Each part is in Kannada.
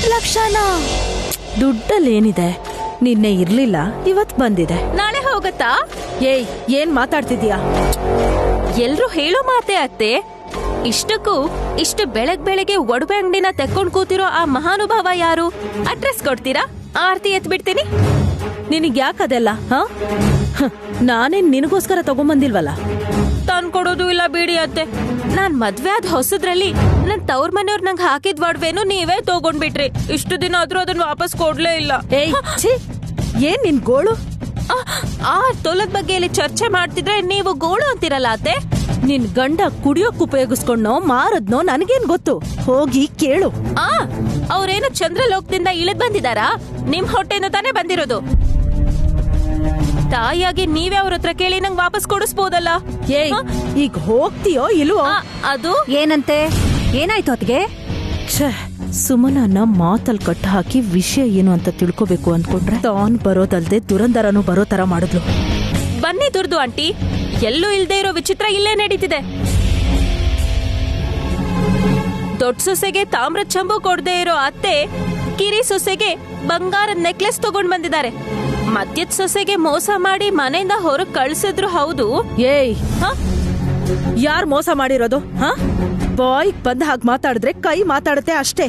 20 ಲಕ್ಷನಾ? ದುಡ್ಡಲ್ಲೇನಿದೆ, ನಿನ್ನೆ ಇರ್ಲಿಲ್ಲ, ಇವತ್ ಬಂದಿದೆ. ನಾಳೆ ಹೋಗತ್ತಾ? ಏಯ್, ಏನ್ ಮಾತಾಡ್ತಿದ್ಯಾ? ಎಲ್ರು ಹೇಳೋ ಮಾತೆ ಅತ್ತೆ. ಇಷ್ಟಕ್ಕೂ ಇಷ್ಟು ಬೆಳಗ್ಗೆ ಒಡವೆ ಅಂಗಡಿನ ತೆಕ್ಕೊಂಡ್ ಕೂತಿರೋ ಆ ಮಹಾನುಭಾವ ಯಾರು? ಅಡ್ರೆಸ್ ಕೊಡ್ತೀರಾ? ಆರ್ತಿ ಎತ್ಬಿಡ್ತೀನಿ. ನಿನಗ್ ಯಾಕದೆಲ್ಲ? ನಾನೇನ್ ನಿನಗೋಸ್ಕರ ತಗೊಂಬಂದಿಲ್ವಲ್ಲ. ತಂದ್ಕೊಡೋದು ಇಲ್ಲ ಬಿಡಿ ಅತ್ತೆ. ನಾನ್ ಮದ್ವೆ ಆದ ಹೊಸದ್ರಲ್ಲಿ ನನ್ ತವ್ರ ಮನೆಯವ್ರ ನಂಗೆ ಹಾಕಿದ್ ಒಡವೆನು ನೀವೇ ತಗೊಂಡ್ಬಿಟ್ರಿ. ಇಷ್ಟು ದಿನ ಆದ್ರೂ ಅದನ್ನ ವಾಪಸ್ ಕೊಡ್ಲೇ ಇಲ್ಲ. ಏಯ್, ಏನ್ ನಿನ್ ಗೋಳು? ಆ ತೊಲದ್ ಬಗ್ಗೆ ಇಲ್ಲಿ ಚರ್ಚೆ ಮಾಡ್ತಿದ್ರೆ ನೀವು ಗೋಳು ಅಂತಿರಲ್ಲ ಅತ್ತೆ. ನಿನ್ ಗಂಡ ಕುಡಿಯೋಕ್ ಉಪಯೋಗಿಸ್ಕೊಂಡೋ ಮಾರದ್ನೋ ನನಗೇನ್ ಗೊತ್ತು? ಹೋಗಿ ಕೇಳು. ಅವ್ರೇನು ಚಂದ್ರಲೋಕದಿಂದ ಇಳಿದ್ ಬಂದಿದಾರಾ? ನಿಮ್ ಹೊಟ್ಟೆನು ತಾನೇ ಬಂದಿರೋದು. ತಾಯಿಯಾಗಿ ನೀವೇ ಅವ್ರ ಹತ್ರ ಕೇಳಿ ನಂಗೆ ವಾಪಸ್ ಕೊಡಿಸ್ಬೋದಲ್ಲ. ಏಯ್, ಈಗ ಹೋಗ್ತೀಯೋ ಇಲ್ವೋ? ಅದು ಏನಂತೆ? ಏನಾಯ್ತು ಅತ್ಗೆ? ಸುಮನನ್ನ ಮಾತಲ್ ಕಟ್ಟ ಹಾಕಿ ವಿಷಯ ಏನು ಅಂತ ತಿಳ್ಕೋಬೇಕು ಅನ್ಕೊಂಡ್ರೆ ತಾನ್ ಬರೋದಲ್ದೆ ದುರಂದರನು ಬರೋ ತರ ಮಾಡಿದ್ಲು. ಬನ್ನಿ ದುರ್ದು ಆಂಟಿ, ಎಲ್ಲೂ ಇಲ್ದೇ ಇರೋ ವಿಚಿತ್ರ ಇಲ್ಲೇ ನಡೀತಿದೆ. ದೊಡ್ಡ ಸೊಸೆಗೆ ತಾಮ್ರದ ಚಂಬು ಕೊಡದೆ ಇರೋ ಅತ್ತೆ ಕಿರಿ ಸೊಸೆಗೆ ಬಂಗಾರದ ನೆಕ್ಲೆಸ್ ತಗೊಂಡ್ ಬಂದಿದ್ದಾರೆ. ಮದ್ಯದ ಸೊಸೆಗೆ ಮೋಸ ಮಾಡಿ ಮನೆಯಿಂದ ಹೊರಗ್ ಕಳ್ಸಿದ್ರು ಹೌದು. ಏಯ್, ಯಾರ್ ಮೋಸ ಮಾಡಿರೋದು? ಬಾಯ್ಗ್ ಬಂದ ಹಾಗೆ ಮಾತಾಡಿದ್ರೆ ಕೈ ಮಾತಾಡುತ್ತೆ ಅಷ್ಟೇ.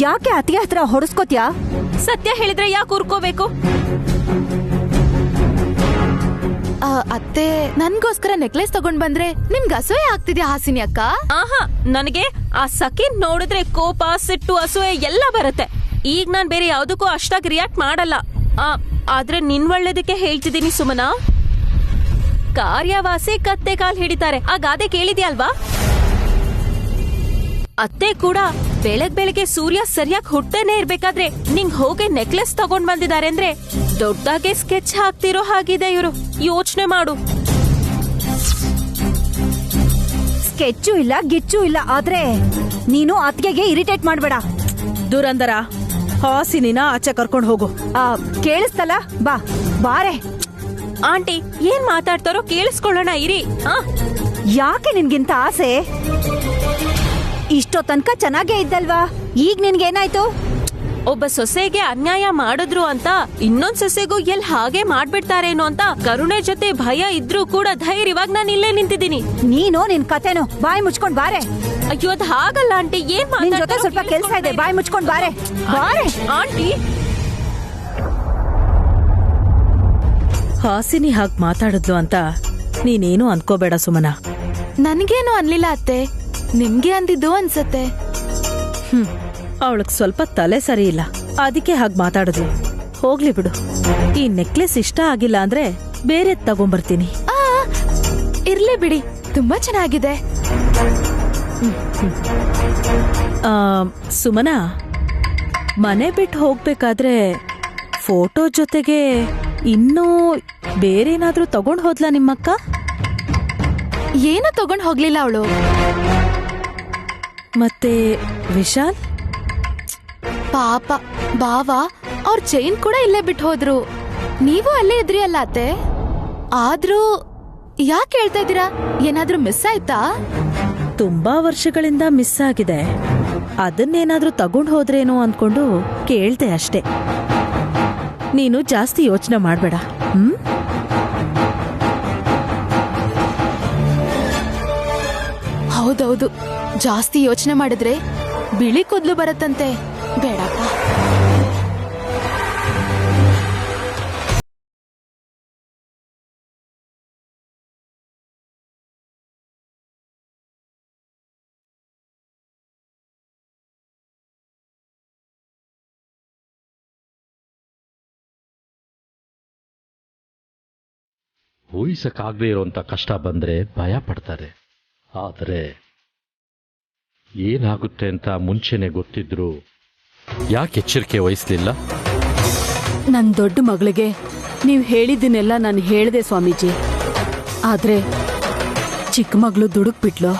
ಯಾಕೆ ಅತ್ತಿಗೆ ಹತ್ರ ಹೊಡೆಸ್ಕೋತ್ಯಾ? ಸತ್ಯ ಹೇಳಿದ್ರೆ ಯಾಕೆ ಉರ್ಕೋಬೇಕು? ಅತ್ತೆ, ನನ್ಗೋಸ್ಕರ ನೆಕ್ಲೆಸ್ ತಗೊಂಡ್ ಬಂದ್ರೆ ನಿಮ್ಗೆ ಅಸೂಯೆ ಆಗ್ತಿದ್ಯಾ ಹಾಸಿನಿ ಅಕ್ಕ? ನನಗೆ ಆ ಸಖಿನ್ ನೋಡಿದ್ರೆ ಕೋಪ, ಸಿಟ್ಟು, ಅಸೂಯೆ ಎಲ್ಲ ಬರುತ್ತೆ. ಈಗ ನಾನ್ ಬೇರೆ ಯಾವ್ದಕ್ಕೂ ಅಷ್ಟಾಗಿ ರಿಯಾಕ್ಟ್ ಮಾಡಲ್ಲ. ಆದ್ರೆ ನಿನ್ ಒಳ್ಳೇದಕ್ಕೆ ಹೇಳ್ತಿದ್ದೀನಿ ಸುಮನಾ. ಕಾರ್ಯವಾಸಿ ಕತ್ತೆ ಕಾಲ್ ಹಿಡಿತಾರೆ, ಆ ಗಾದೆ ಕೇಳಿದ್ಯಲ್ವಾ? ಅತ್ತೆ ಕೂಡ ಬೆಳಗ್ಗೆ ಸೂರ್ಯ ಸರಿಯಾಗಿ ಹುಟ್ಟೇನೆ ಇರ್ಬೇಕಾದ್ರೆ ನಿಂಗ್ ಹೋಗಿ ನೆಕ್ಲೆಸ್ ತಗೊಂಡ್ ಬಂದಿದ್ದಾರೆ ಅಂದ್ರೆ ದೊಡ್ಡದಾಗೆ ಸ್ಕೆಚ್ ಹಾಕ್ತಿರೋ ಹಾಗಿದೆ ಇವರು. ಯೋಚನೆ ಮಾಡು. ಸ್ಕೆಚ್ಚು ಇಲ್ಲ, ಗಿಚ್ಚು ಇಲ್ಲ. ಆದ್ರೆ ನೀನು ಅತ್ತಿಗೆಗೆ ಇರಿಟೇಟ್ ಮಾಡ್ಬೇಡ. ದುರಂದರ, ಹಾಸಿನಿನ ಆಚೆ ಕರ್ಕೊಂಡು ಹೋಗು. ಕೇಳಿಸ್ತಲ್ಲ? ಬಾ ಬಾರೆ. ಆಂಟಿ ಏನ್ ಮಾತಾಡ್ತಾರೋ ಕೇಳಿಸ್ಕೊಳ್ಳೋಣ ಇರಿ. ಯಾಕೆ ನಿನ್ಗಿಂತ ಆಸೆ? ಇಷ್ಟೋ ತನಕ ಚೆನ್ನಾಗೇ ಇದ್ದಲ್ವಾ? ಈಗ ನಿನ್ಗೇನಾಯ್ತು? ಒಬ್ಬ ಸೊಸೆಗೆ ಅನ್ಯಾಯ ಮಾಡಿದ್ರು ಅಂತ ಇನ್ನೊಂದ್ ಸೊಸೆಗೂ ಎಲ್ ಹಾಗೆ ಮಾಡ್ಬಿಡ್ತಾರೇನೋ ಅಂತ ಕರುಣೆ ಜೊತೆ ಭಯ ಇದ್ರೂ ಕೂಡ ಧೈರ್ಯವಾಗಿ ನಾನು ಇಲ್ಲೇ ನಿಂತಿದ್ದೀನಿ. ನೀನು ನಿನ್ ಕತೆನೋ. ಬಾಯಿ ಮುಚ್ಕೊಂಡ್ ಬಾರೆ. ಅಯ್ಯೋ, ಅದ್ ಹಾಗಲ್ಲ ಆಂಟಿ. ಏನ್ ನಿನ್ ಜೊತೆ ಸ್ವಲ್ಪ ಕೆಲ್ಸ ಇದೆ. ಬಾಯಿ ಮುಚ್ಕೊಂಡ್ ಬಾರೆ. ಬಾರೆ ಆಂಟಿ. ಹಾಸಿನಿ ಹಾಗ್ ಮಾತಾಡಿದ್ಲು ಅಂತ ನೀನೇನು ಅನ್ಕೋಬೇಡ ಸುಮನ. ನನ್ಗೇನು ಅನ್ಲಿಲ್ಲ ಅತ್ತೆ, ನಿಮ್ಗೆ ಅಂದಿದ್ದು ಅನ್ಸತ್ತೆ. ಅವಳಗ್ ಸ್ವಲ್ಪ ತಲೆ ಸರಿ ಇಲ್ಲ, ಅದಕ್ಕೆ ಹಾಗ್ ಮಾತಾಡಿದ್ಲು. ಹೋಗ್ಲಿ ಬಿಡು. ಈ ನೆಕ್ಲೆಸ್ ಇಷ್ಟ ಆಗಿಲ್ಲ ಅಂದ್ರೆ ಬೇರೆ ತಗೊಂಬರ್ತೀನಿ. ಇರ್ಲಿ ಬಿಡಿ, ತುಂಬಾ ಚೆನ್ನಾಗಿದೆ. ಸುಮನ, ಮನೆ ಬಿಟ್ಟು ಹೋಗ್ಬೇಕಾದ್ರೆ ಫೋಟೋ ಜೊತೆಗೆ ಇನ್ನೂ ಬೇರೇನಾದ್ರೂ ತಗೊಂಡ್ ಹೋದ್ಲಾ ನಿಮ್ಮಕ್ಕ? ಏನು ತಗೊಂಡ್ ಹೋಗ್ಲಿಲ್ಲ ಅವಳು. ಮತ್ತೆ ವಿಶಾಲ್? ಪಾಪ ಬಾವ ಅವ್ರ ಚೈನ್ ಕೂಡ ಇಲ್ಲೇ ಬಿಟ್ಟು ಹೋದ್ರು. ನೀವು ಅಲ್ಲೇ ಇದ್ರಿ ಅಲ್ಲ ಅತ್ತೆ? ಆದ್ರೂ ಯಾಕೆ ಹೇಳ್ತಾ ಇದ್ದೀರಾ? ಏನಾದ್ರೂ ಮಿಸ್ ಆಯ್ತಾ? ತುಂಬಾ ವರ್ಷಗಳಿಂದ ಮಿಸ್ ಆಗಿದೆ. ಅದನ್ನೇನಾದ್ರೂ ತಗೊಂಡ್ ಹೋದ್ರೇನೋ ಅನ್ಕೊಂಡು ಕೇಳ್ದೆ ಅಷ್ಟೇ. ನೀನು ಜಾಸ್ತಿ ಯೋಚನೆ ಮಾಡ್ಬೇಡ. ಹೌದೌದು, ಜಾಸ್ತಿ ಯೋಚನೆ ಮಾಡಿದ್ರೆ ಬಿಳಿ ಕೂದ್ಲು ಬರತ್ತಂತೆ. ಬೇಡಪ್ಪ. ಊಹಿಸಕ್ಕಾಗದೇ ಇರುವಂತ ಕಷ್ಟ ಬಂದ್ರೆ ಭಯ ಪಡ್ತಾರೆ. ಆದರೆ ಏನಾಗುತ್ತೆ ಅಂತ ಮುಂಚೆನೆ ಗೊತ್ತಿದ್ರು ಯಾಕೆ ಎಚ್ಚರಿಕೆ ವಹಿಸ್ಲಿಲ್ಲ? ನನ್ನ ದೊಡ್ಡ ಮಗಳಿಗೆ ನೀವು ಹೇಳಿದ್ದನ್ನೆಲ್ಲ ನಾನು ಹೇಳಿದೆ ಸ್ವಾಮೀಜಿ. ಆದ್ರೆ ಚಿಕ್ಕ ಮಗಳು ದುಡುಕ್ಬಿಟ್ಲು.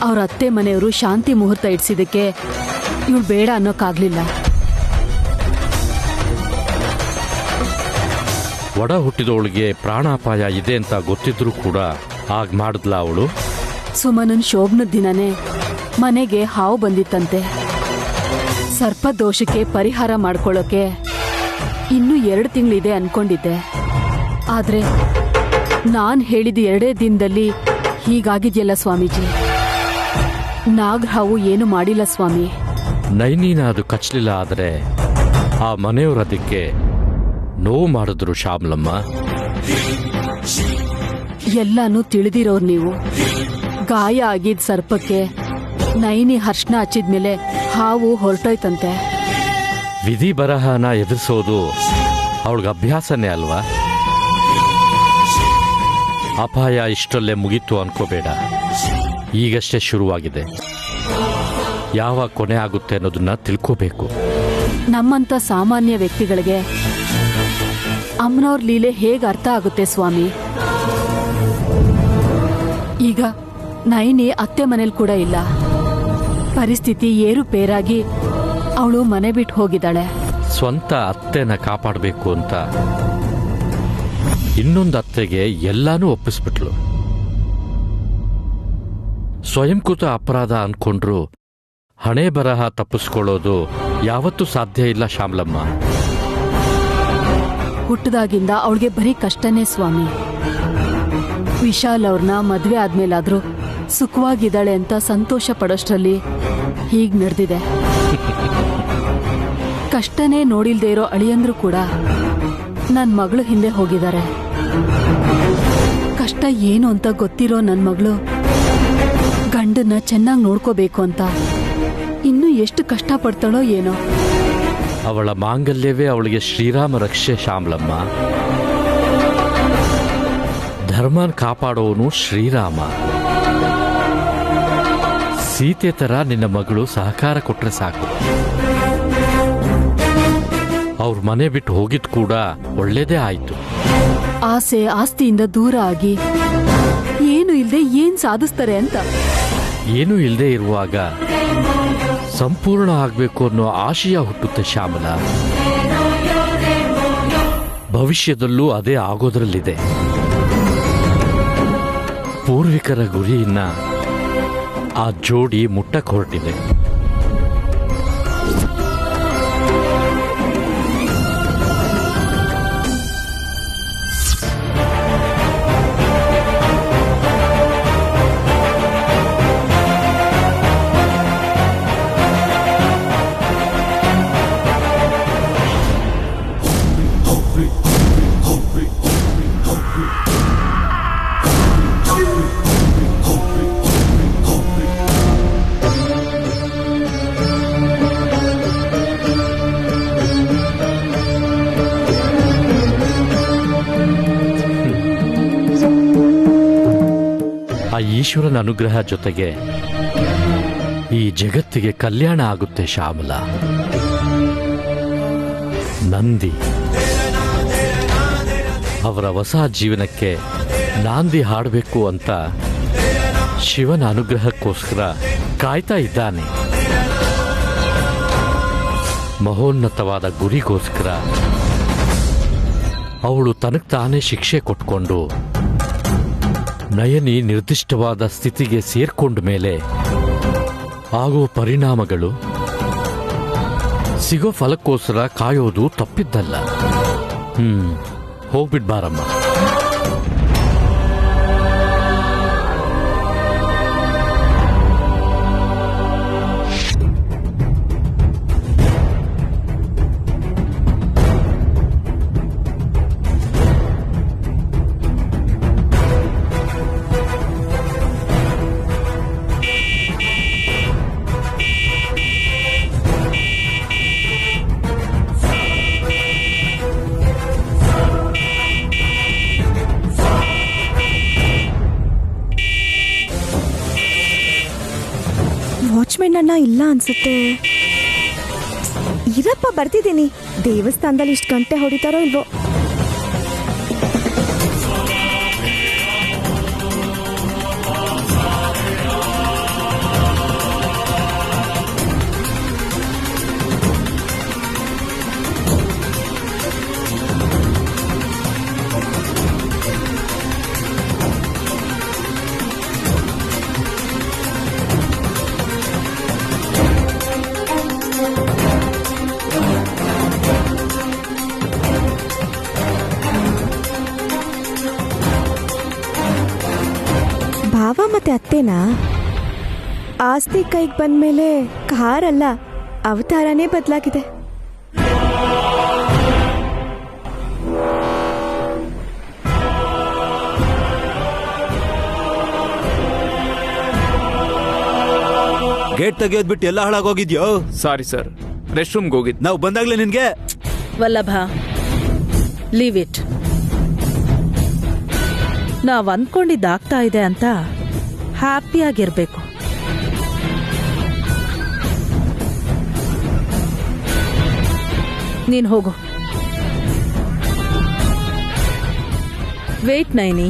ಅವ್ರ ಅತ್ತೆ ಮನೆಯವರು ಶಾಂತಿ ಮುಹೂರ್ತ ಇಡ್ಸಿದಕ್ಕೆ ಇವಳು ಬೇಡ ಅನ್ನೋಕ್ಕಾಗ್ಲಿಲ್ಲ. ಒಡ ಹುಟ್ಟಿದವಳಿಗೆ ಪ್ರಾಣಾಪಾಯ ಇದೆ ಅಂತ ಗೊತ್ತಿದ್ರು ಕೂಡ ಆಗ ಮಾಡಿದ್ಲ ಅವಳು? ಸುಮನನ್ ಶೋಭನದ ದಿನನೇ ಮನೆಗೆ ಹಾವು ಬಂದಿತ್ತಂತೆ. ಸರ್ಪದೋಷಕ್ಕೆ ಪರಿಹಾರ ಮಾಡ್ಕೊಳ್ಳೋಕೆ ಇನ್ನೂ 2 ತಿಂಗಳಿದೆ ಅನ್ಕೊಂಡಿದ್ದೆ. ಆದ್ರೆ ನಾನ್ ಹೇಳಿದ 2 ದಿನದಲ್ಲಿ ಹೀಗಾಗಿದ್ಯಲ್ಲ ಸ್ವಾಮೀಜಿ. ನಾಗ್ ಹಾವು ಏನು ಮಾಡಿಲ್ಲ ಸ್ವಾಮಿ. ನೈನಿನ ಅದು ಕಚ್ಚಲಿಲ್ಲ, ಆದರೆ ಆ ಮನೆಯವರದಕ್ಕೆ ನೋವು ಮಾಡಿದ್ರು ಶ್ಯಾಮಲಮ್ಮ. ಎಲ್ಲಾನು ತಿಳಿದಿರೋರು ನೀವು. ಗಾಯ ಆಗಿದ್ ಸರ್ಪಕ್ಕೆ ನೈನಿ ಹರ್ಷಣ ಹಚ್ಚಿದ್ಮೇಲೆ ಹಾವು ಹೊರಟೋಯ್ತಂತೆ. ವಿಧಿ ಬರಹನ ಎದುರಿಸೋದು ಅವಳಿಗೆ ಅಭ್ಯಾಸನೇ ಅಲ್ವಾ? ಅಪಾಯ ಇಷ್ಟರಲ್ಲೇ ಮುಗೀತು ಅನ್ಕೋಬೇಡ. ಈಗಷ್ಟೇ ಶುರುವಾಗಿದೆ. ಯಾವ ಕೊನೆ ಆಗುತ್ತೆ ಅನ್ನೋದನ್ನ ತಿಳ್ಕೋಬೇಕು. ನಮ್ಮಂತ ಸಾಮಾನ್ಯ ವ್ಯಕ್ತಿಗಳಿಗೆ ಅಮ್ಮನವ್ರ ಲೀಲೆ ಹೇಗೆ ಅರ್ಥ ಆಗುತ್ತೆ ಸ್ವಾಮಿ? ಈಗ ನೈನಿ ಅತ್ತೆ ಮನೇಲಿ ಕೂಡ ಇಲ್ಲ. ಪರಿಸ್ಥಿತಿ ಏರುಪೇರಾಗಿ ಅವಳು ಮನೆ ಬಿಟ್ಟು ಹೋಗಿದ್ದಾಳೆ. ಸ್ವಂತ ಅತ್ತೆನ ಕಾಪಾಡಬೇಕು ಅಂತ ಇನ್ನೊಂದು ಅತ್ತೆಗೆ ಎಲ್ಲಾನು ಒಪ್ಪಿಸ್ಬಿಟ್ಲು. ಸ್ವಯಂಕೃತ ಅಪರಾಧ ಅನ್ಕೊಂಡ್ರು ಹಣೆ ಬರಹ ತಪ್ಪಿಸ್ಕೊಳ್ಳೋದು ಯಾವತ್ತೂ ಸಾಧ್ಯ ಇಲ್ಲ ಶ್ಯಾಮಲಮ್ಮ. ಹುಟ್ಟದಾಗಿಂದ ಅವಳಿಗೆ ಬರೀ ಕಷ್ಟನೇ ಸ್ವಾಮಿ. ವಿಶಾಲ್ ಅವ್ರನ್ನ ಮದ್ವೆ ಆದ್ಮೇಲಾದ್ರೂ ಸುಖವಾಗಿದ್ದಾಳೆ ಅಂತ ಸಂತೋಷ ಪಡೋಷ್ಟ್ರಲ್ಲಿ ಹೀಗ್ ನಡೆದಿದೆ. ಕಷ್ಟನೇ ನೋಡಿಲ್ದೇ ಇರೋ ಅಳಿಯಂದ್ರು ಕೂಡ ನನ್ ಮಗಳು ಹಿಂದೆ ಹೋಗಿದ್ದಾರೆ. ಕಷ್ಟ ಏನು ಅಂತ ಗೊತ್ತಿರೋ ನನ್ ಮಗಳು ಗಂಡನ್ನ ಚೆನ್ನಾಗಿ ನೋಡ್ಕೋಬೇಕು ಅಂತ ಇನ್ನೂ ಎಷ್ಟು ಕಷ್ಟ ಪಡ್ತಾಳೋ ಏನೋ. ಅವಳ ಮಾಂಗಲ್ಯವೇ ಅವಳಿಗೆ ಶ್ರೀರಾಮ ರಕ್ಷೆ ಶ್ಯಾಮಲಮ್ಮ. ಧರ್ಮನ್ ಕಾಪಾಡೋನು ಶ್ರೀರಾಮ. ಸೀತೆ ತರ ನಿನ್ನ ಮಗಳು ಸಹಕಾರ ಕೊಟ್ರೆ ಸಾಕು. ಅವ್ರ ಮನೆ ಬಿಟ್ಟು ಹೋಗಿದ್ ಕೂಡ ಒಳ್ಳೇದೇ ಆಯ್ತು. ಆಸೆ ಆಸ್ತಿಯಿಂದ ದೂರ ಆಗಿ ಏನು ಇಲ್ದೆ ಏನ್ ಸಾಧಿಸ್ತಾರೆ ಅಂತ. ಏನೂ ಇಲ್ಲದೆ ಇರುವಾಗ ಸಂಪೂರ್ಣ ಆಗ್ಬೇಕು ಅನ್ನೋ ಆಶಯ ಹುಟ್ಟುತ್ತೆ ಶ್ಯಾಮಲ. ಭವಿಷ್ಯದಲ್ಲೂ ಅದೇ ಆಗೋದ್ರಲ್ಲಿದೆ. ಪೂರ್ವಿಕರ ಗುರಿಯನ್ನ ಆ ಜೋಡಿ ಮುಟ್ಟಕ್ಕೆ ಹೊರಟಿದೆ. ಆ ಈಶ್ವರನ ಅನುಗ್ರಹ ಜೊತೆಗೆ ಈ ಜಗತ್ತಿಗೆ ಕಲ್ಯಾಣ ಆಗುತ್ತೆ ಶ್ಯಾಮಲ. ನಂದಿ ಅವರ ಹೊಸ ಜೀವನಕ್ಕೆ ನಾಂದಿ ಹಾಡಬೇಕು ಅಂತ ಶಿವನ ಅನುಗ್ರಹಕ್ಕೋಸ್ಕರ ಕಾಯ್ತಾ ಇದ್ದಾನೆ. ಮಹೋನ್ನತವಾದ ಗುರಿಗೋಸ್ಕರ ಅವಳು ತನಗೆ ತಾನೇ ಶಿಕ್ಷೆ ಕೊಟ್ಕೊಂಡು ನಯನಿ ನಿರ್ದಿಷ್ಟವಾದ ಸ್ಥಿತಿಗೆ ಸೇರ್ಕೊಂಡ ಮೇಲೆ ಆಗುವ ಪರಿಣಾಮಗಳು, ಸಿಗೋ ಫಲಕ್ಕೋಸ್ಕರ ಕಾಯೋದು ತಪ್ಪಿದ್ದಲ್ಲ. ಹೋಗ್ಬಿಡ್ಬಾರಮ್ಮ. ವಾಚ್ಮೆನ್ ಅಣ್ಣ ಇಲ್ಲ ಅನ್ಸುತ್ತೆ. ಇರಪ್ಪ, ಬರ್ತಿದ್ದೀನಿ. ದೇವಸ್ಥಾನದಲ್ಲಿ ಇಷ್ಟು ಗಂಟೆ ಹೊಡಿತಾರೋ ಇಲ್ವೋ. ಭಾವ ಮತ್ತೆ ಅತ್ತೆನಾ? ಆಸ್ತಿ ಕೈಗೆ ಬಂದ್ಮೇಲೆ ಕಾರಲ್ಲ, ಅವತಾರನೇ ಬದಲಾಗಿದೆ. ಗೇಟ್ ತೆಗಿಯೋದ್ ಬಿಟ್ಟು ಎಲ್ಲ ಹಾಳಾಗೋಗಿದ್ಯೋ? ಸಾರಿ ಸರ್, ರೆಸ್ಟ್ ರೂಮ್ಗೆ ಹೋಗಿದ್. ನಾವು ಬಂದಾಗ್ಲೇ ನಿನ್ಗೆ ವಲ್ಲಭ, ಲೀವ್ ಇಟ್. ನಾವ್ ಅನ್ಕೊಂಡಿದ್ದಾಗ್ತಾ ಇದೆ ಅಂತ ಹ್ಯಾಪಿಯಾಗಿರ್ಬೇಕು. ನೀನ್ ಹೋಗು. ವೇಟ್ ನೈನಿ,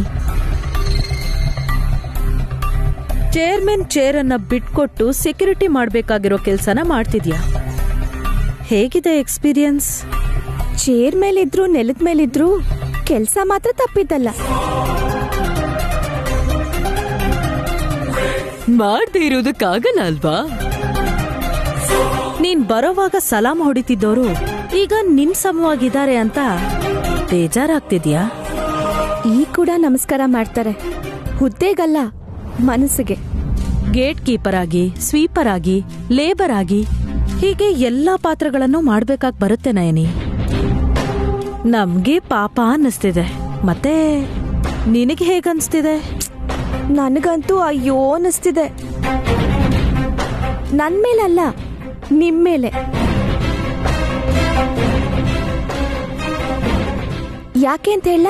ಚೇರ್ಮನ್ ಚೇರ್ ಅನ್ನ ಬಿಟ್ಕೊಟ್ಟು ಸೆಕ್ಯೂರಿಟಿ ಮಾಡ್ಬೇಕಾಗಿರೋ ಕೆಲ್ಸನ ಮಾಡ್ತಿದ್ಯಾ? ಹೇಗಿದೆ ಎಕ್ಸ್ಪೀರಿಯನ್ಸ್? ಚೇರ್ ಮೇಲಿದ್ರು ನೆಲದ ಮೇಲಿದ್ರು ಕೆಲ್ಸ ಮಾತ್ರ ತಪ್ಪಿದ್ದಲ್ಲ. ಮಾಡ್ದೇ ಇರೋದಕ್ಕಾಗಲ್ಲ ಅಲ್ವಾ? ನೀನ್ ಬರೋವಾಗ ಸಲಾಮ್ ಹೊಡಿತಿದ್ದೋರು ಈಗ ನಿನ್ ಸಮವಾಗಿದ್ದಾರೆ ಅಂತ ಬೇಜಾರಾಗ್ತಿದ್ಯಾ? ಈಗ ಕೂಡ ನಮಸ್ಕಾರ ಮಾಡ್ತಾರೆ, ಹುದ್ದೆಗಲ್ಲ ಮನಸ್ಸಿಗೆ. ಗೇಟ್ ಕೀಪರ್ ಆಗಿ, ಸ್ವೀಪರ್ ಆಗಿ, ಲೇಬರ್ ಆಗಿ, ಹೀಗೆ ಎಲ್ಲಾ ಪಾತ್ರಗಳನ್ನು ಮಾಡ್ಬೇಕಾಗ್ ಬರುತ್ತೆ ನಯನಿ. ನಮ್ಗೆ ಪಾಪ ಅನ್ನಿಸ್ತಿದೆ. ಮತ್ತೆ ನಿನಗೆ ಹೇಗನ್ಸ್ತಿದೆ? ನನಗಂತೂ ಅಯ್ಯೋ ಅನ್ನಿಸ್ತಿದೆ. ನನ್ ಮೇಲಲ್ಲ, ನಿಮ್ಮೇಲೆ. ಯಾಕೆ ಅಂತ ಹೇಳ?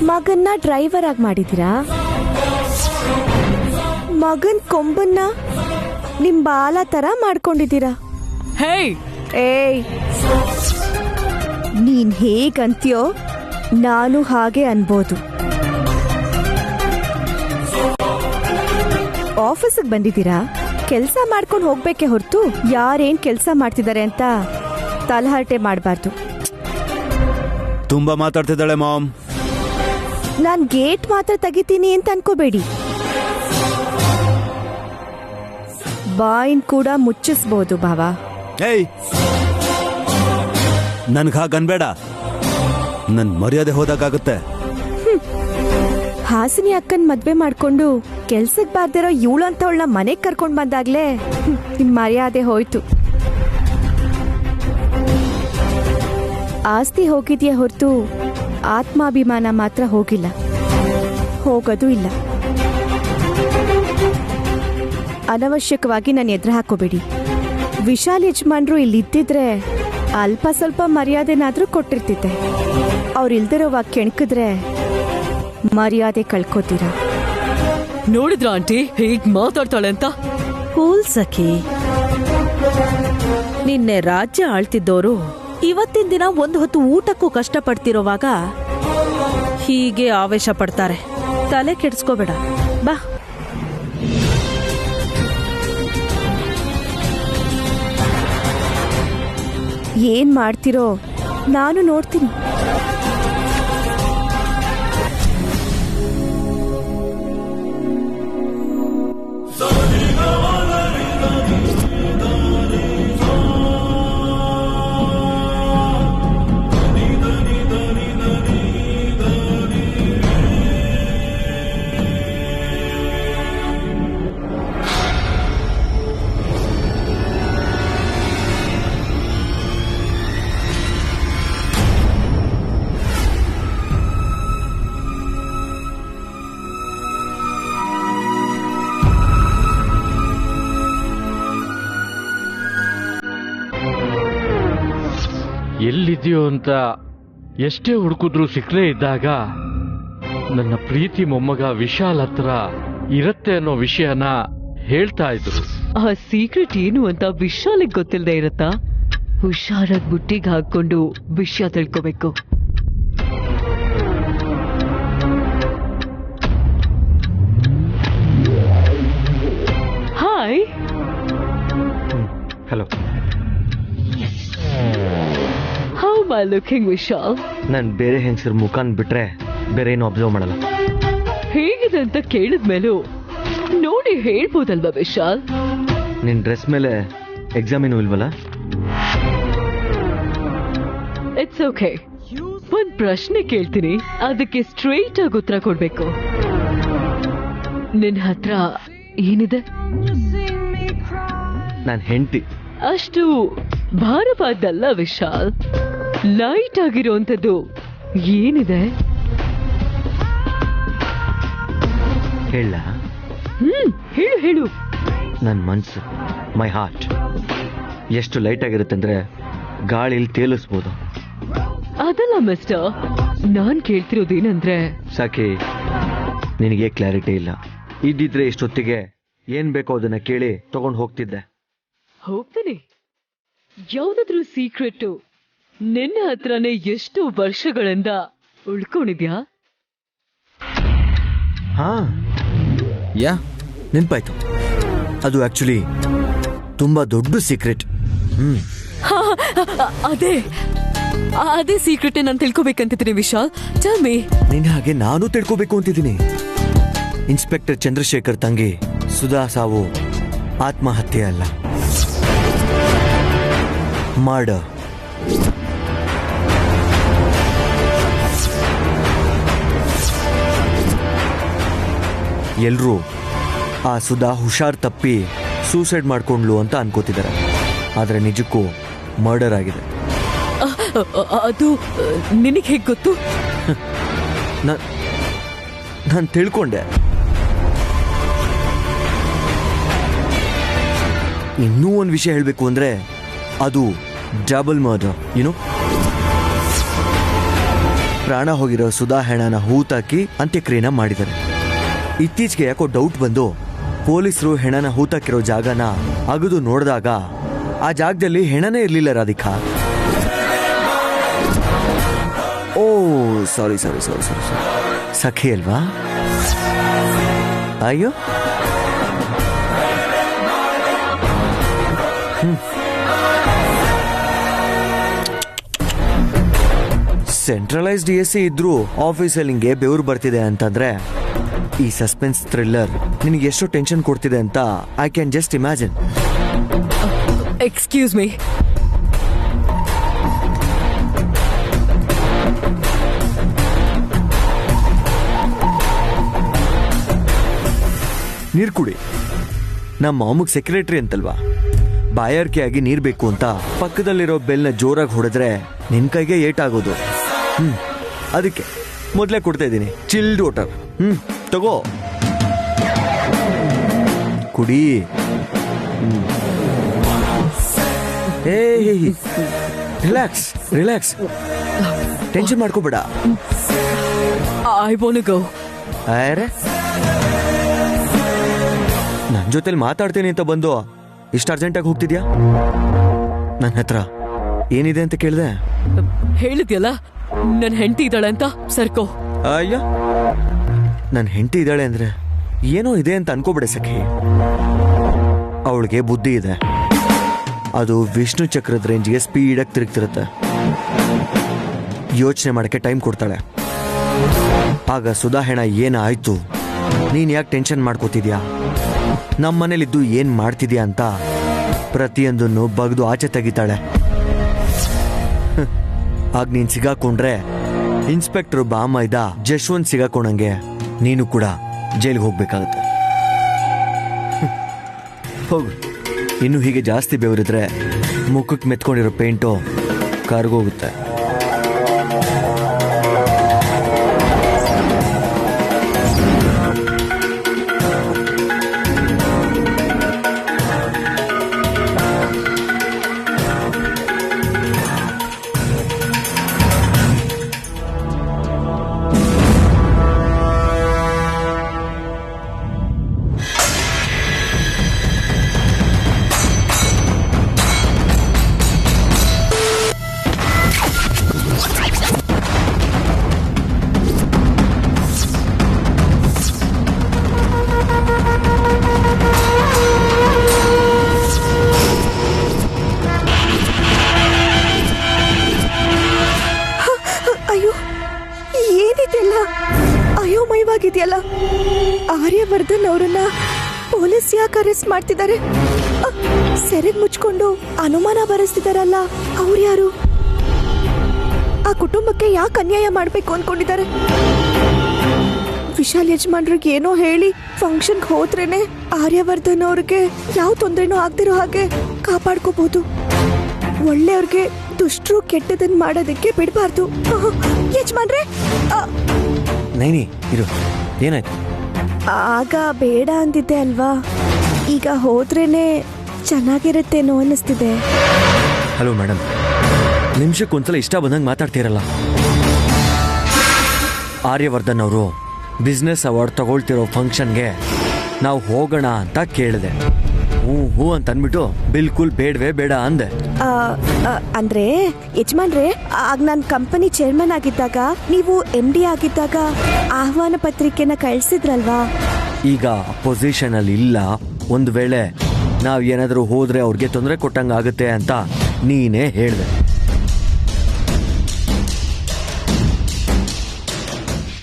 ಮಗನ್ನ ಡ್ರೈವರ್ ಆಗಿ ಮಾಡಿದೀರಾ, ಮಗನ್ ಕೊಂಬನ್ನ ನಿಮ್ ಬಾಲ ತರ ಮಾಡ್ಕೊಂಡಿದ್ದೀರಾ. ಏಯ್, ನೀನ್ ಹೇಗಂತ್ಯೋ ನಾನು ಹಾಗೆ ಅನ್ಬೋದು. ಆಫೀಸಿಗೆ ಬಂದಿದ್ದೀರಾ, ಕೆಲಸ ಮಾಡ್ಕೊಂಡು ಹೋಗ್ಬೇಕೆ ಹೊರತು ಯಾರೇನ್ ಕೆಲಸ ಮಾಡ್ತಿದ್ದಾರೆ ಅಂತ ತಲಹರಟೆ ಮಾಡಬಾರ್ದು. ತುಂಬಾ ಮಾತಾಡ್ತಿದ್ದಾಳೆ ಮಾಮ್. ನಾನ್ ಗೇಟ್ ಮಾತ್ರ ತೆಗಿತೀನಿ ಅಂತ ಅನ್ಕೋಬೇಡಿ, ಬಾಯಿನ್ ಕೂಡ ಮುಚ್ಚಿಸ್ಬೋದು ಭಾವ. ಏಯ್, ನನ್ಗೆ ಹಾಗೆ ಅನ್ಬೇಡ, ನನ್ ಮರ್ಯಾದೆ ಹೋದಾಗುತ್ತೆ. ಹಾಸಿನಿ ಅಕ್ಕನ್ ಮದ್ವೆ ಮಾಡ್ಕೊಂಡು ಕೆಲ್ಸಕ್ ಬಾರ್ದಿರೋ ಇವಳು ಅಂತ ಅವಳನ್ನ ಮನೆಗ್ ಕರ್ಕೊಂಡ್ ಬಂದಾಗ್ಲೇ ನಿಮ್ ಮರ್ಯಾದೆ ಹೋಯ್ತು. ಆಸ್ತಿ ಹೋಗಿದ್ಯಾ ಹೊರತು ಆತ್ಮಾಭಿಮಾನ ಮಾತ್ರ ಹೋಗಿಲ್ಲ, ಹೋಗೋದು ಇಲ್ಲ. ಅನವಶ್ಯಕವಾಗಿ ನಾನು ಎದುರು ಹಾಕೋಬೇಡಿ. ವಿಶಾಲ್ ಯಜಮಾನ್ರು ಇಲ್ಲಿದ್ದಿದ್ರೆ ಅಲ್ಪ ಸ್ವಲ್ಪ ಮರ್ಯಾದೆನಾದ್ರೂ ಕೊಟ್ಟಿರ್ತಿದ್ದೆ. ಅವ್ರಿಲ್ದಿರೋವಾಗ ಕೆಣಕಿದ್ರೆ ಮರ್ಯಾದೆ ಕಳ್ಕೋತೀರಾ. ನೋಡಿದ್ರ ಆಂಟಿ ಹೇಗ್ ಮಾತಾಡ್ತಾಳೆ ಅಂತ? ಕೂಲ್ ಸಖಿ, ನಿನ್ನೆ ರಾಜ್ಯ ಆಳ್ತಿದ್ದೋರು ಇವತ್ತಿನ ದಿನ ಒಂದು ಹೊತ್ತು ಊಟಕ್ಕೂ ಕಷ್ಟಪಡ್ತಿರೋವಾಗ ಹೀಗೆ ಆವೇಶ ಪಡ್ತಾರೆ. ತಲೆ ಕೆಡ್ಸ್ಕೋಬೇಡ, ಬಾ. ಏನ್ ಮಾಡ್ತಿರೋ ನಾನು ನೋಡ್ತೀನಿ. ಎಲ್ಲಿದೆಯೋ ಅಂತ ಎಷ್ಟೇ ಹುಡುಕಿದ್ರೂ ಸಿಕ್ಕಲೇ ಇದ್ದಾಗ ನನ್ನ ಪ್ರೀತಿ ಮೊಮ್ಮಗ ವಿಶಾಲ್ ಹತ್ರ ಇರತ್ತೆ ಅನ್ನೋ ವಿಷಯನ ಹೇಳ್ತಾ ಇದ್ರು. ಆ ಸೀಕ್ರೆಟ್ ಏನು ಅಂತ ವಿಶಾಲಿಗೆ ಗೊತ್ತಿಲ್ಲದೆ ಇರತ್ತಾ? ಹುಷಾರಾಗಿ ಬುಟ್ಟಿಗೆ ಹಾಕೊಂಡು ವಿಷಯ ತಿಳ್ಕೋಬೇಕು. Hi. Hello. How my looking Vishal? ನಾನು ಬೇರೆ ಹೆಂಗಸರ ಮುಖಾನ್ ಬಿಟ್ರೆ ಬೇರೆ ಏನು ಅಬ್ಸರ್ವ್ ಮಾಡಲ್ಲ. ಹೇಗಿದೆ ಅಂತ ಕೇಳಿದ್ಮೇಲೂ ನೋಡಿ ಹೇಳ್ಬೋದಲ್ವಾ ವಿಶಾಲ್? ನಿನ್ ಡ್ರೆಸ್ ಮೇಲೆ ಎಕ್ಸಾಮ್ ಏನು ಇಲ್ವಲ್ಲ? It's okay. ಒಂದ್ ಪ್ರಶ್ನೆ ಕೇಳ್ತೀನಿ, ಅದಕ್ಕೆ ಸ್ಟ್ರೈಟ್ ಆಗಿ ಉತ್ತರ ಕೊಡ್ಬೇಕು. ನಿನ್ ಹತ್ರ ಏನಿದೆ? ನಾನು ಹೆಂಡತಿ. ಅಷ್ಟು ಭಾರವಾದಲ್ಲ ವಿಶಾಲ್, ಲೈಟ್ ಆಗಿರುವಂತದ್ದು ಏನಿದೆ? ಹೇಳ? ಹೇಳು ಹೇಳು. ನನ್ನ ಮನ್ಸು, ಮೈ ಹಾರ್ಟ್ ಎಷ್ಟು ಲೈಟ್ ಆಗಿರುತ್ತೆ ಅಂದ್ರೆ ಗಾಳಿಲಿ ತೇಲಿಸ್ಬೋದು. ಅದಲ್ಲ ಮಿಸ್ಟರ್, ನಾನ್ ಕೇಳ್ತಿರೋದೇನಂದ್ರೆ ಸಾಕಿ, ನಿನಗೆ ಕ್ಲಾರಿಟಿ ಇಲ್ಲ. ಇದ್ದಿದ್ರೆ ಇಷ್ಟೊತ್ತಿಗೆ ಏನ್ ಬೇಕೋ ಅದನ್ನ ಕೇಳಿ ತಗೊಂಡು ಹೋಗ್ತಿದ್ದೆ. ಹೋಗ್ತೀನಿ. ಯಾವ್ದಾದ್ರೂ ಸೀಕ್ರೆಟ್ ನಿನ್ನ ಹತ್ರನೇ ಎಷ್ಟು ವರ್ಷಗಳಿಂದ ಉಳ್ಕೊಂಡಿದ್ಯಾ? ಹಾ, ಯಾ ನೆನ್ಪಾಯ್ತು. ಅದು ಆಕ್ಚುಲಿ ತುಂಬಾ ದೊಡ್ಡ ಸೀಕ್ರೆಟ್. ಅದೇ ಸೀಕ್ರೆಟ್ ನಾನು ತಿಳ್ಕೊಬೇಕಂತಿದ್ದೀನಿ ವಿಶಾಲ್. Tell me. ನಿನ್ನ ಹಾಗೆ ನಾನು ತಿಳ್ಕೋಬೇಕು ಅಂತಿದ್ದೀನಿ. ಇನ್ಸ್ಪೆಕ್ಟರ್ ಚಂದ್ರಶೇಖರ್ ತಂಗಿ ಸುಧಾ ಸಾವು ಆತ್ಮಹತ್ಯೆ ಅಲ್ಲ, ಮರ್ಡರ್. ಎಲ್ರೂ ಆ ಸುಧಾ ಹುಷಾರ್ ತಪ್ಪಿ ಸೂಸೈಡ್ ಮಾಡ್ಕೊಂಡ್ಲು ಅಂತ ಅನ್ಕೋತಿದ್ದಾರೆ. ಆದ್ರೆ ನಿಜಕ್ಕೂ ಮರ್ಡರ್ ಆಗಿದೆ. ಅದು ನಿನಗೆ ಹೇಗೆ ಗೊತ್ತು? ನಾನು ತಿಳ್ಕೊಂಡೆ. ಇನ್ನೂ ಒಂದು ವಿಷಯ ಹೇಳಬೇಕು ಅಂದ್ರೆ ಅದು ಡಬಲ್ ಮರ್ಡರ್. ಯುನೋ, ಪ್ರಾಣ ಹೋಗಿರೋ ಸುಧಾ ಹೆಣನ ಹೂತಾಕಿ ಅಂತ್ಯಕ್ರಿಯೆನ ಮಾಡಿದ್ದಾರೆ. ಇತ್ತೀಚೆಗೆ ಯಾಕೋ ಡೌಟ್ ಬಂದು ಪೊಲೀಸರು ಹೆಣನ ಹೂತಾಕಿರೋ ಜಾಗನ ಅಗದು ನೋಡಿದಾಗ ಆ ಜಾಗದಲ್ಲಿ ಹೆಣನೇ ಇರಲಿಲ್ಲ. ರಾಧಿಕಾ, ಓ ಸಾರಿ ಸಾರಿ ಸಾರಿ ಸಾರಿ ಸಾರಿ ಸಖಿ ಅಲ್ವಾ? ಅಯ್ಯೋ, ಸೆಂಟ್ರಲೈಸ್ಡ್ DSC ಇದ್ರೂ ಆಫೀಸಲ್ಲಿ ನಿಂಗೆ ಬೆವರು ಬರ್ತಿದೆ ಅಂತಂದ್ರೆ ಈ ಸಸ್ಪೆನ್ಸ್ ಥ್ರಿಲ್ಲರ್ ನಿನಗೆ ಎಷ್ಟು ಟೆನ್ಷನ್ ಕೊಡ್ತಿದೆ ಅಂತ I can just imagine. Excuse me. ನೀರು ಕುಡಿ. ನಮ್ಮ ಮಾಮೂಗ್ ಸೆಕ್ರೆಟರಿ ಅಂತಲ್ವಾ, ಬಾಯಾರಿಕೆಯಾಗಿ ನೀರ್ ಬೇಕು ಅಂತ ಪಕ್ಕದಲ್ಲಿರೋ ಬೆಲ್ನ ಜೋರಾಗಿ ಹೊಡೆದ್ರೆ ನಿನ್ ಕೈಗೆ ಏಟಾಗೋದು. ಅದಕ್ಕೆ ಮೊದಲೇ ಕೊಡ್ತಾ ಇದ್ದೀನಿ ಚಿಲ್ಡ್ ವಾಟರ್. ತಗೋ, ಕುಡಿ. ರಿಲ್ಯಾಕ್ಸ್ ರಿಲ್ಯಾಕ್ಸ್, ಟೆನ್ಷನ್ ಮಾಡ್ಕೋಬೇಡ. I want to go. ಅರೆ, ನನ್ನ ಜೊತೆಲಿ ಮಾತಾಡ್ತೀನಿ ಅಂತ ಬಂದು ಇಷ್ಟು ಅರ್ಜೆಂಟಾಗಿ ಹೋಗ್ತಿದ್ಯಾ? ನನ್ನ ಹತ್ರ ಏನಿದೆ ಅಂತ ಕೇಳಿದೆ. ಹೇಳಿದ್ಯಲ್ಲ ನನ್ನ ಹೆಂಡತಿ ಇದ್ದಾಳೆ ಅಂತ, ಸರ್ಕೋ. ಅಯ್ಯ, ನನ್ನ ಹೆಂಡತಿ ಇದ್ದಾಳೆ ಅಂದ್ರೆ ಏನೋ ಇದೆ ಅಂತ ಅನ್ಕೋಬಿಡೆ ಸಖಿ. ಅವಳಿಗೆ ಬುದ್ಧಿ ಇದೆ. ಅದು ವಿಷ್ಣು ಚಕ್ರದ ರೇಂಜ್ಗೆ ಸ್ಪೀಡಾಗಿ ತಿರುಗ್ತಿರುತ್ತೆ. ಯೋಚನೆ ಮಾಡಕ್ಕೆ ಟೈಮ್ ಕೊಡ್ತಾಳೆ. ಆಗ ಸುಧಾ ಹೆಣ ಏನಾಯ್ತು, ನೀನ್ ಯಾಕೆ ಟೆನ್ಷನ್ ಮಾಡ್ಕೋತಿದ್ಯಾ, ನಮ್ಮ ಮನೇಲಿದ್ದು ಏನ್ ಮಾಡ್ತಿದ್ಯಾ ಅಂತ ಪ್ರತಿಯೊಂದನ್ನು ಬಗ್ದು ಆಚೆ ತೆಗಿತಾಳೆ. ಆಗ ನೀನ್ ಸಿಗಾಕೊಂಡ್ರೆ ಇನ್ಸ್ಪೆಕ್ಟರ್ ಬಾಮ ಇದ್ದ ಜಶ್ವಂತ್ ಸಿಗಾಕೊಂಡಂಗೆ ನೀನು ಕೂಡ ಜೈಲಿಗೆ ಹೋಗ್ಬೇಕಾಗತ್ತೆ. ಹೋಗು. ಇನ್ನು ಹೀಗೆ ಜಾಸ್ತಿ ಬೆವರಿದ್ರೆ ಮುಖಕ್ಕೆ ಮೆತ್ಕೊಂಡಿರೋ ಪೇಂಟು ಕರ್ಗೋಗುತ್ತೆ. ಅಯೋಮಯವಾಗಿದೆಯಲ್ಲ. ಆರ್ಯವರ್ಧನ್ ಅವರನ್ನ ಪೊಲೀಸ್ ಯಾಕೆ ಅರೆಸ್ಟ್ ಮಾಡ್ತಿದ್ದಾರೆ? ಸೆರೆಗ್ ಮುಚ್ಕೊಂಡು ಅನುಮಾನ ಬರೆಸ್ತಿದಾರಲ್ಲ, ಅವ್ರು ಯಾರು? ಆ ಕುಟುಂಬಕ್ಕೆ ಯಾಕೆ ಅನ್ಯಾಯ ಮಾಡ್ಬೇಕು ಅನ್ಕೊಂಡಿದ್ದಾರೆ? ವಿಶಾಲ್ ಯಜಮಾನ್ರಿಗೆ ಏನೋ ಹೇಳಿ ಫಂಕ್ಷನ್ಗೆ ಹೋದ್ರೇನೆ ಆರ್ಯವರ್ಧನ್ ಅವ್ರಿಗೆ ಯಾವ ತೊಂದರೆನೂ ಆಗ್ದಿರೋ ಹಾಗೆ ಕಾಪಾಡ್ಕೋಬಹುದು. ಒಳ್ಳೆಯವ್ರಿಗೆ ದುಷ್ಟರು ಕೆಟ್ಟದನ್ನ ಮಾಡೋದಕ್ಕೆ ಬಿಡಬಾರ್ದು. ಯಜಮಾನ್ರೆ, ನೈನಿ ಇರು, ಏನಾಯ್ತು? ಆಗ ಬೇಡ ಅಂದಿದ್ದೆ ಅಲ್ವಾ, ಈಗ ಹೋದ್ರೇನೆ ಚೆನ್ನಾಗಿರುತ್ತೇನೋ ಅನ್ನಿಸ್ತಿದೆ. ಹಲೋ ಮೇಡಮ್, ನಿಮಿಷಕ್ಕೊಂದ್ಸಲ ಇಷ್ಟ ಬಂದಂಗೆ ಮಾತಾಡ್ತೀರಲ್ಲ. ಆರ್ಯವರ್ಧನ್ ಅವರು ಬಿಸ್ನೆಸ್ ಅವಾರ್ಡ್ ತಗೊಳ್ತಿರೋ ಫಂಕ್ಷನ್ಗೆ ನಾವು ಹೋಗೋಣ ಅಂತ ಕೇಳಿದೆ. ಹೂ ಅಂತ ಅಂದ್ಬಿಟ್ಟು ಬಿಲ್ಕುಲ್ ಬೇಡವೇ ಬೇಡ ಅಂದೆ. ಅಂದ್ರೆ ಯಜಮಾನ್ರೆ, ಆಗ ನಾನು ಕಂಪನಿ ಚೇರ್ಮನ್ ಆಗಿದ್ದಾಗ, ನೀವು MD ಆಗಿದ್ದಾಗ ಆಹ್ವಾನ ಪತ್ರಿಕೆನ ಕಳಿಸಿದ್ರಲ್ವಾ? ಈಗ ಪೊಸಿಷನ್ ಅಲ್ಲಿ ಇಲ್ಲ. ಒಂದು ವೇಳೆ ನಾವ್ ಏನಾದ್ರೂ ಹೋದ್ರೆ ಅವ್ರಿಗೆ ತೊಂದರೆ ಕೊಟ್ಟಂಗ ಆಗುತ್ತೆ ಅಂತ ನೀನೇ ಹೇಳ್ದೆ.